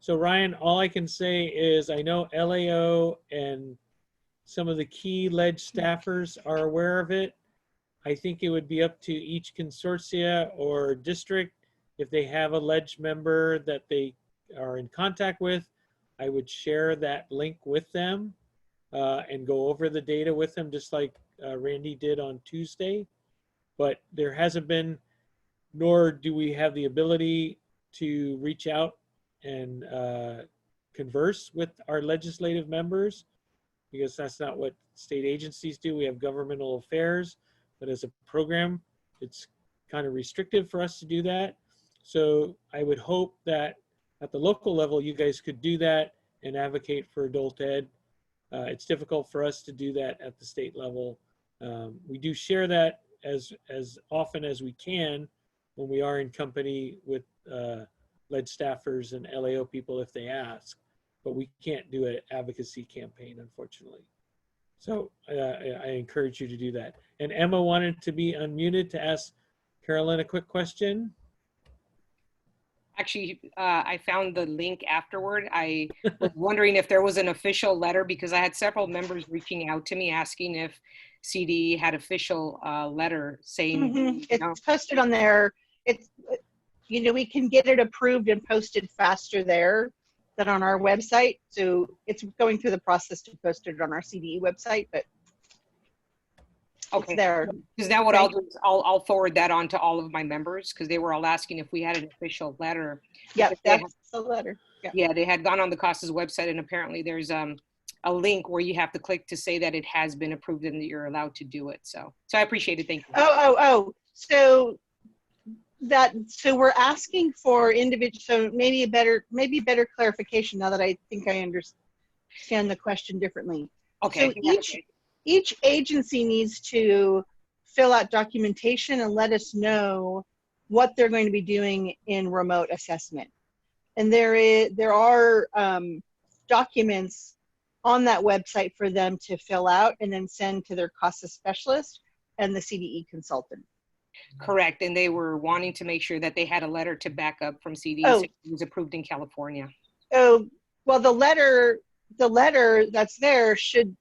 So Ryan, all I can say is I know LAO and some of the key ledge staffers are aware of it. I think it would be up to each consortia or district if they have a ledge member that they are in contact with. I would share that link with them and go over the data with them, just like Randy did on Tuesday. But there hasn't been, nor do we have the ability to reach out and converse with our legislative members, because that's not what state agencies do. We have governmental affairs, but as a program, it's kind of restrictive for us to do that. So I would hope that at the local level, you guys could do that and advocate for adult ed. It's difficult for us to do that at the state level. We do share that as often as we can when we are in company with lead staffers and LAO people if they ask, but we can't do an advocacy campaign, unfortunately. So I encourage you to do that. And Emma wanted to be unmuted to ask Carolyn a quick question. Actually, I found the link afterward. I was wondering if there was an official letter, because I had several members reaching out to me asking if CDE had official letter saying, It's posted on there. It's, you know, we can get it approved and posted faster there than on our website. So it's going through the process to post it on our CDE website, but okay, it's there. Is that what I'll do? I'll forward that on to all of my members, because they were all asking if we had an official letter. Yeah, that's the letter. Yeah, they had gone on the CASA's website, and apparently there's a link where you have to click to say that it has been approved and that you're allowed to do it. So I appreciate it. Thank you. So we're asking for individual. So maybe better clarification now that I think I understand the question differently. Okay. So each agency needs to fill out documentation and let us know what they're going to be doing in remote assessment. And there are documents on that website for them to fill out and then send to their CASA specialist and the CDE consultant. Correct. And they were wanting to make sure that they had a letter to back up from CDE. So it was approved in California. Oh, well, the letter that's there should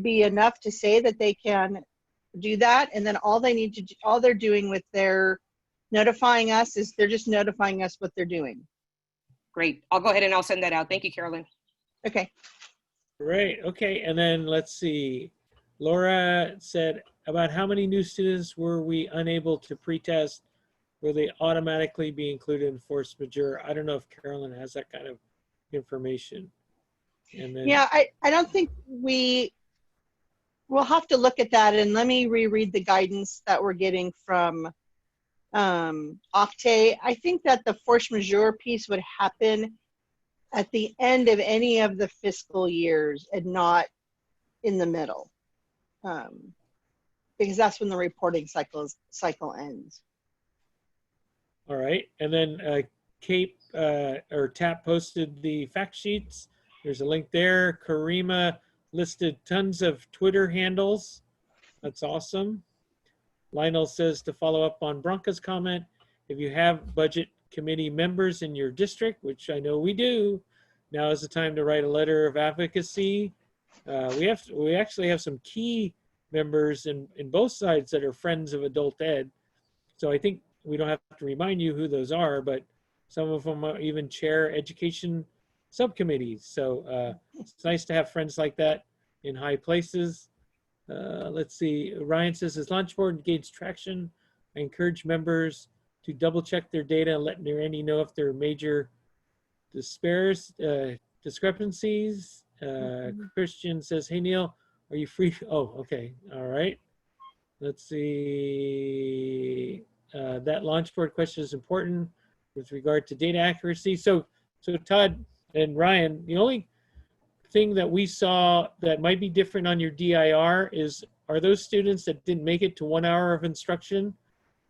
be enough to say that they can do that. And then all they're doing with their notifying us is they're just notifying us what they're doing. Great. I'll go ahead and I'll send that out. Thank you, Carolyn. Okay. Great. Okay. And then let's see. Laura said, about how many new students were we unable to pretest? Will they automatically be included in force majeure? I don't know if Carolyn has that kind of information. And then, Yeah, I don't think we'll have to look at that, and let me reread the guidance that we're getting from Octave. I think that the force majeure piece would happen at the end of any of the fiscal years and not in the middle, because that's when the reporting cycle ends. all right. And then CAEP or TAP posted the fact sheets. There's a link there. Karima listed tons of Twitter handles. That's awesome. Lionel says to follow up on Bronca's comment, if you have budget committee members in your district, which I know we do, now is the time to write a letter of advocacy. We actually have some key members in both sides that are friends of adult ed. So I think we don't have to remind you who those are, but some of them even chair education subcommittees. So it's nice to have friends like that in high places. Let's see, Ryan says, as launch board gains traction, I encourage members to double check their data and let Randy know if there are major discrepancies. Christian says, hey Neil, are you free? Oh, okay, all right. Let's see, that launch board question is important with regard to data accuracy. So Todd and Ryan, the only thing that we saw that might be different on your DIR is, are those students that didn't make it to 1 hour of instruction?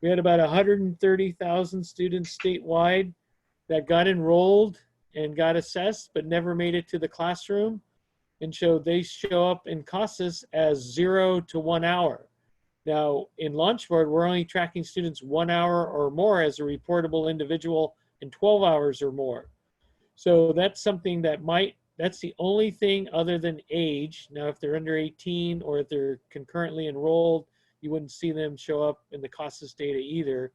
We had about 130,000 students statewide that got enrolled and got assessed, but never made it to the classroom. And so they show up in CASAS as 0 to 1 hour. Now in Launchboard, we're only tracking students 1 hour or more as a reportable individual and 12 hours or more. So that's something that that's the only thing other than age. Now, if they're under 18 or if they're concurrently enrolled, you wouldn't see them show up in the CASAS data either.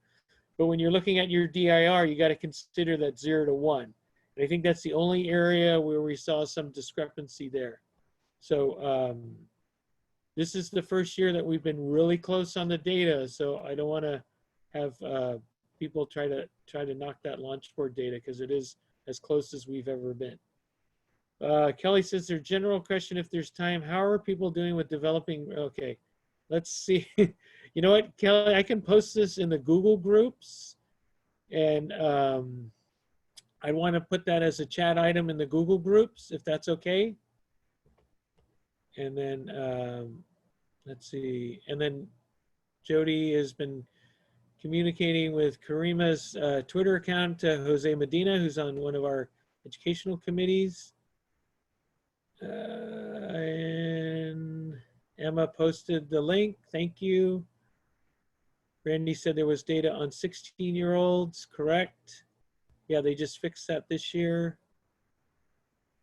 But when you're looking at your DIR, you got to consider that 0 to 1. And I think that's the only area where we saw some discrepancy there. So this is the first year that we've been really close on the data. So I don't want to have people try to knock that launch board data, because it is as close as we've ever been. Kelly says, their general question, if there's time, how are people doing with developing? Okay, let's see. You know what, Kelly, I can post this in the Google groups, and I want to put that as a chat item in the Google groups, if that's okay. And then let's see. And then Jody has been communicating with Karima's Twitter account to Jose Medina, who's on one of our educational committees. And Emma posted the link. Thank you. Randy said there was data on 16-year-olds, correct? Yeah, they just fixed that this year.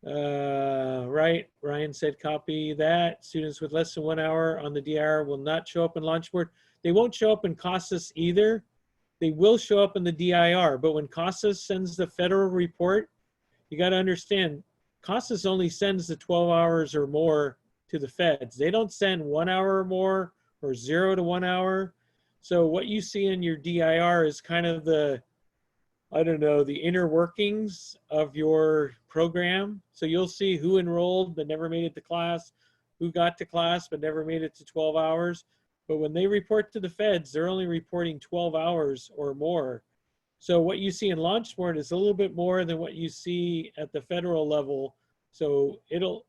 Right, Ryan said copy that. Students with less than 1 hour on the DIR will not show up in Launchboard. They won't show up in CASAS either. They will show up in the DIR, but when CASAS sends the federal report, you got to understand, CASAS only sends the 12 hours or more to the feds. They don't send 1 hour or more or 0 to 1 hour. So what you see in your DIR is kind of the, I don't know, the inner workings of your program. So you'll see who enrolled but never made it to class, who got to class but never made it to 12 hours. But when they report to the feds, they're only reporting 12 hours or more. So what you see in Launchboard is a little bit more than what you see at the federal level. So it'll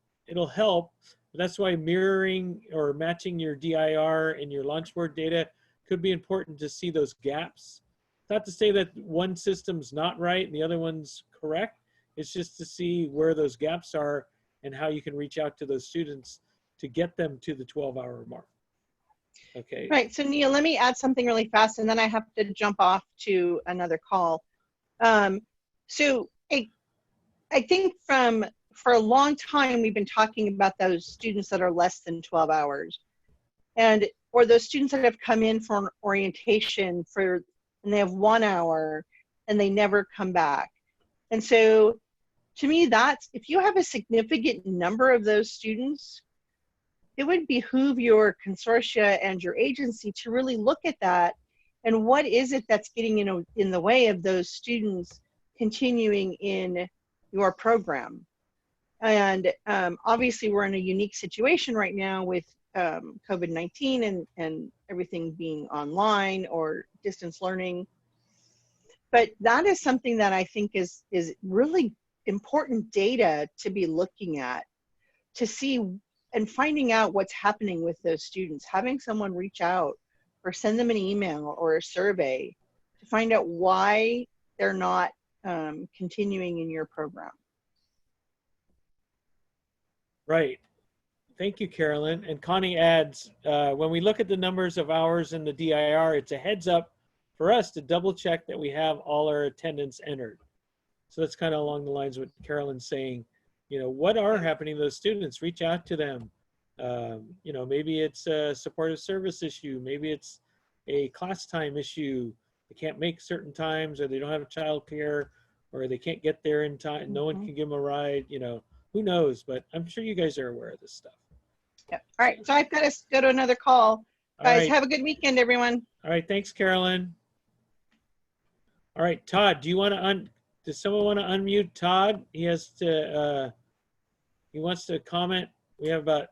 help. That's why mirroring or matching your DIR and your Launchboard data could be important to see those gaps. Not to say that one system's not right and the other one's correct. It's just to see where those gaps are and how you can reach out to those students to get them to the 12-hour mark. Okay. Right. So Neil, let me add something really fast, and then I have to jump off to another call. So I think for a long time, we've been talking about those students that are less than 12 hours, or those students that have come in for an orientation and they have 1 hour and they never come back. And so to me, that's, if you have a significant number of those students, it would behoove your consortia and your agency to really look at that, and what is it that's getting in the way of those students continuing in your program. And obviously we're in a unique situation right now with COVID-19 and everything being online or distance learning. But that is something that I think is really important data to be looking at, to see and finding out what's happening with those students, having someone reach out or send them an email or a survey to find out why they're not continuing in your program. Right. Thank you, Carolyn. And Connie adds, when we look at the numbers of hours in the DIR, it's a heads up for us to double check that we have all our attendance entered. So that's kind of along the lines of what Carolyn's saying. You know, what are happening to those students? Reach out to them. You know, maybe it's a supportive service issue. Maybe it's a class time issue. They can't make certain times, or they don't have childcare, or they can't get there in time. No one can give them a ride. You know, who knows? But I'm sure you guys are aware of this stuff. Yeah. All right. So I've got to go to another call. Guys, have a good weekend, everyone. All right. Thanks, Carolyn. All right, Todd, do you want to does someone want to unmute Todd? He has to, he wants to comment. We have about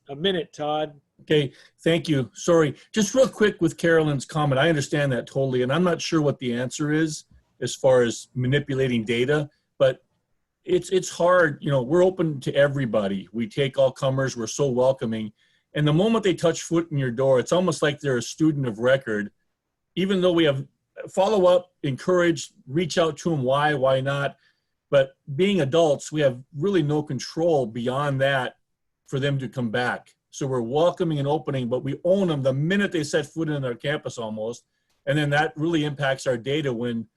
a minute, Todd. Okay, thank you. Sorry, just real quick with Carolyn's comment. I understand that totally, and I'm not sure what the answer is as far as manipulating data, but it's hard. You know, we're open to everybody. We take all comers. We're so welcoming. And the moment they touch foot in your door, it's almost like they're a student of record, even though we have follow up, encourage, reach out to them, why not? But being adults, we have really no control beyond that for them to come back. So we're welcoming and opening, but we own them the minute they set foot in our campus almost. And then that really impacts our data when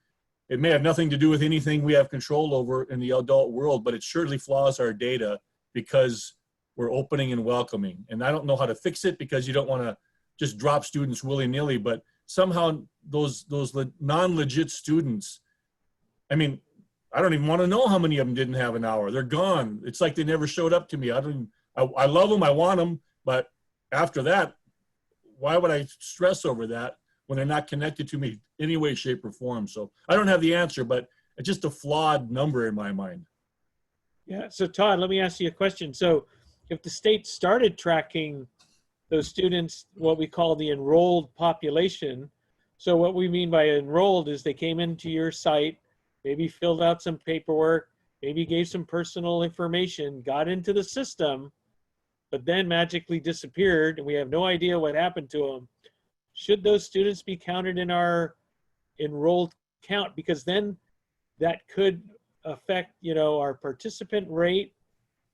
it may have nothing to do with anything we have control over in the adult world, but it surely flaws our data because we're opening and welcoming. And I don't know how to fix it because you don't want to just drop students willy-nilly, but somehow those non-legit students, I mean, I don't even want to know how many of them didn't have an hour. They're gone. It's like they never showed up to me. I love them, I want them, but after that, why would I stress over that when they're not connected to me any way, shape, or form? So I don't have the answer, but it's just a flawed number in my mind. Yeah, so Todd, let me ask you a question. So if the state started tracking those students, what we call the enrolled population. So what we mean by enrolled is they came into your site, maybe filled out some paperwork, maybe gave some personal information, got into the system, but then magically disappeared, and we have no idea what happened to them. Should those students be counted in our enrolled count? Because then that could affect, you know, our participant rate,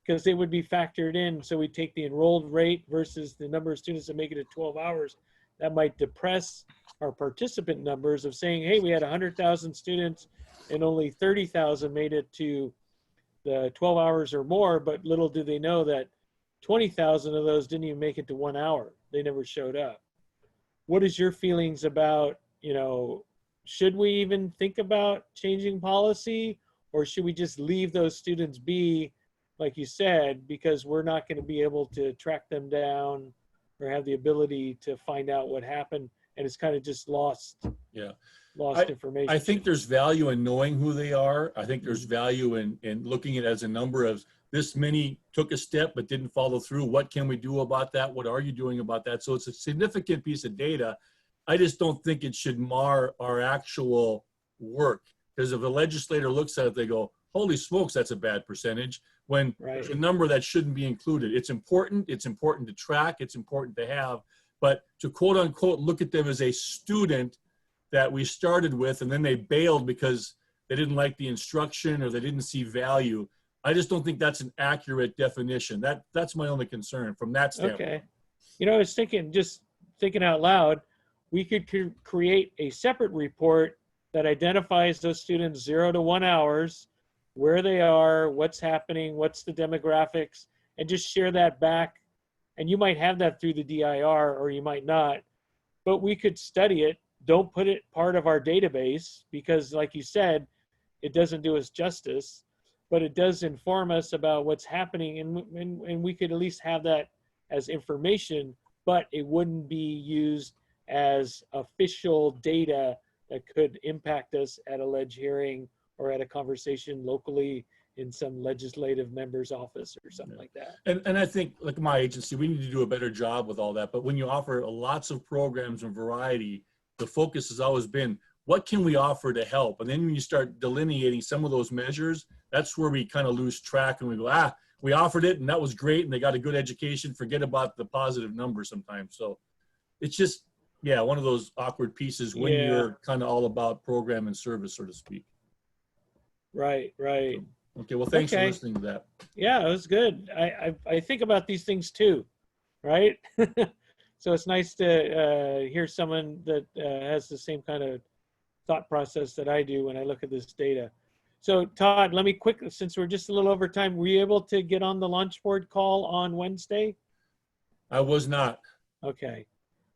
because they would be factored in. So we take the enrolled rate versus the number of students that make it at 12 hours. That might depress our participant numbers of saying, hey, we had 100,000 students and only 30,000 made it to the 12 hours or more, but little do they know that 20,000 of those didn't even make it to 1 hour. They never showed up. What is your feelings about, you know, should we even think about changing policy, or should we just leave those students be, like you said, because we're not going to be able to track them down or have the ability to find out what happened, and it's kind of just lost information? I think there's value in knowing who they are. I think there's value in looking at it as a number of this many took a step but didn't follow through. What can we do about that? What are you doing about that? So it's a significant piece of data. I just don't think it should mar our actual work, because if a legislator looks at it, they go, holy smokes, that's a bad percentage, when it's a number that shouldn't be included. It's important to track, it's important to have, but to quote unquote look at them as a student that we started with and then they bailed because they didn't like the instruction or they didn't see value, I just don't think that's an accurate definition. That's my only concern from that standpoint. Okay. You know, I was thinking, just thinking out loud, we could create a separate report that identifies those students 0 to 1 hours, where they are, what's happening, what's the demographics, and just share that back. And you might have that through the DIR or you might not, but we could study it. Don't put it part of our database because, like you said, it doesn't do us justice, but it does inform us about what's happening, and we could at least have that as information, but it wouldn't be used as official data that could impact us at a ledge hearing or at a conversation locally in some legislative member's office or something like that. And I think, like my agency, we need to do a better job with all that. But when you offer lots of programs and variety, the focus has always been, what can we offer to help? And then when you start delineating some of those measures, that's where we kind of lose track and we go, we offered it and that was great and they got a good education, forget about the positive numbers sometimes. So it's just, yeah, one of those awkward pieces when you're kind of all about program and service, so to speak. Right, right. Okay, well, thanks for listening to that. Yeah, it was good. I think about these things too, right? So it's nice to hear someone that has the same kind of thought process that I do when I look at this data. So Todd, let me quickly, since we're just a little over time, were you able to get on the launch board call on Wednesday? I was not. Okay.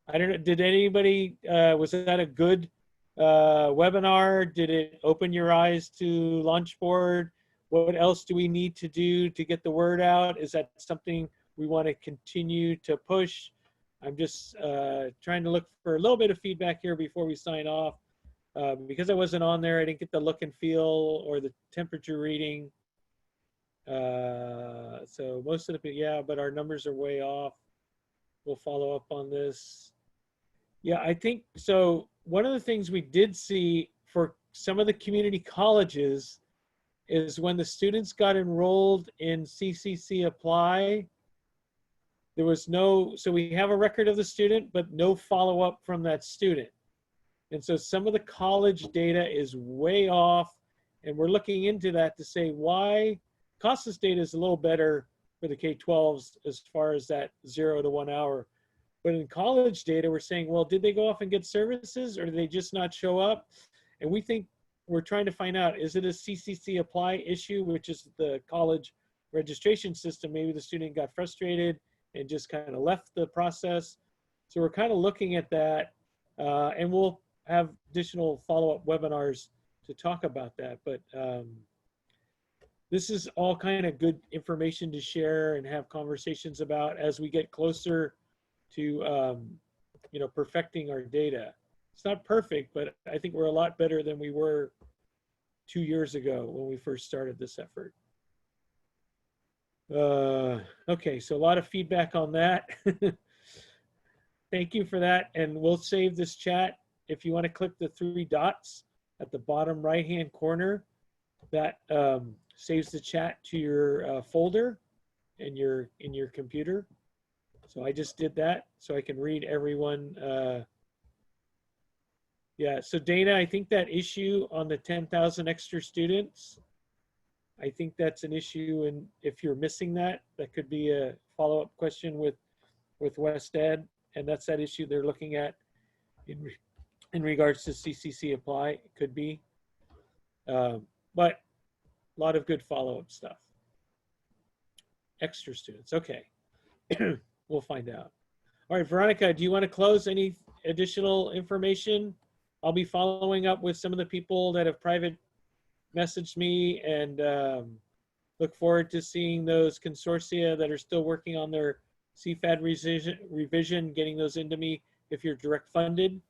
I don't know, did anybody, was that a good webinar? Did it open your eyes to launch board? What else do we need to do to get the word out? Is that something we want to continue to push? I'm just trying to look for a little bit of feedback here before we sign off. Because I wasn't on there, I didn't get the look and feel or the temperature reading. So most of the, yeah, but our numbers are way off. We'll follow up on this. Yeah, I think, so one of the things we did see for some of the community colleges is when the students got enrolled in CCC Apply, there was no, so we have a record of the student, but no follow-up from that student. And so some of the college data is way off, and we're looking into that to say why. CASAS data is a little better for the K-12s as far as that 0 to 1 hour. But in college data, we're saying, well, did they go off and get services or did they just not show up? And we think we're trying to find out, is it a CCC Apply issue, which is the college registration system? Maybe the student got frustrated and just kind of left the process. So we're kind of looking at that, and we'll have additional follow-up webinars to talk about that. But this is all kind of good information to share and have conversations about as we get closer to you know, perfecting our data. It's not perfect, but I think we're a lot better than we were 2 years ago when we first started this effort. Okay, so a lot of feedback on that. Thank you for that, and we'll save this chat. If you want to click the 3 dots at the bottom right-hand corner, that saves the chat to your folder in your computer. So I just did that so I can read everyone. Yeah, so Dana, I think that issue on the 10,000 extra students, I think that's an issue, and if you're missing that, that could be a follow-up question with West Ed, and that's that issue they're looking at in regards to CCC Apply. It could be, but a lot of good follow-up stuff. Extra students, okay. We'll find out. All right, Veronica, do you want to close? Any additional information? I'll be following up with some of the people that have private messaged me, and look forward to seeing those consortia that are still working on their CFAD revision, getting those into me. If you're direct funded,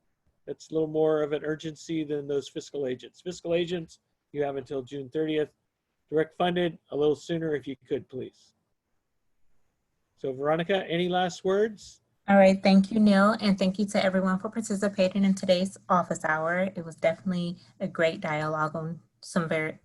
that's a little more of an urgency than those fiscal agents. Fiscal agents, you have until June 30th. Direct funded, a little sooner if you could, please. So Veronica, any last words? All right, thank you, Neil, and thank you to everyone for participating in today's office hour. It was definitely a great dialogue on some very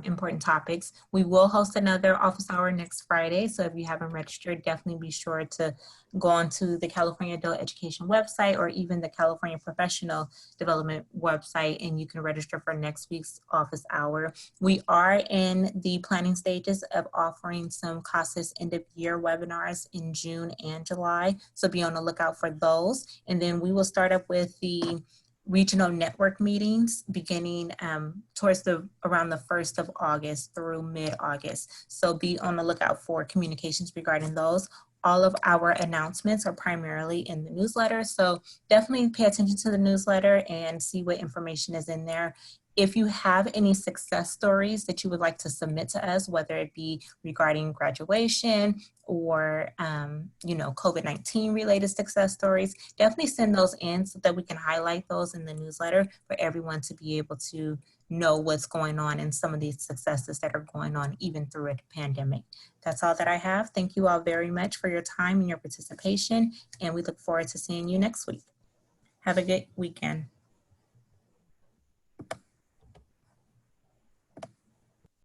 important topics. We will host another office hour next Friday, so if you haven't registered, definitely be sure to go onto the California Adult Education website or even the California Professional Development website, and you can register for next week's office hour. We are in the planning stages of offering some CASAS end-of-year webinars in June and July, so be on the lookout for those. And then we will start up with the regional network meetings beginning towards around the 1st of August through mid-August. So be on the lookout for communications regarding those. All of our announcements are primarily in the newsletter, so definitely pay attention to the newsletter and see what information is in there. If you have any success stories that you would like to submit to us, whether it be regarding graduation or you know, COVID-19 related success stories, definitely send those in so that we can highlight those in the newsletter for everyone to be able to know what's going on and some of these successes that are going on even through a pandemic. That's all that I have. Thank you all very much for your time and your participation, and we look forward to seeing you next week. Have a good weekend.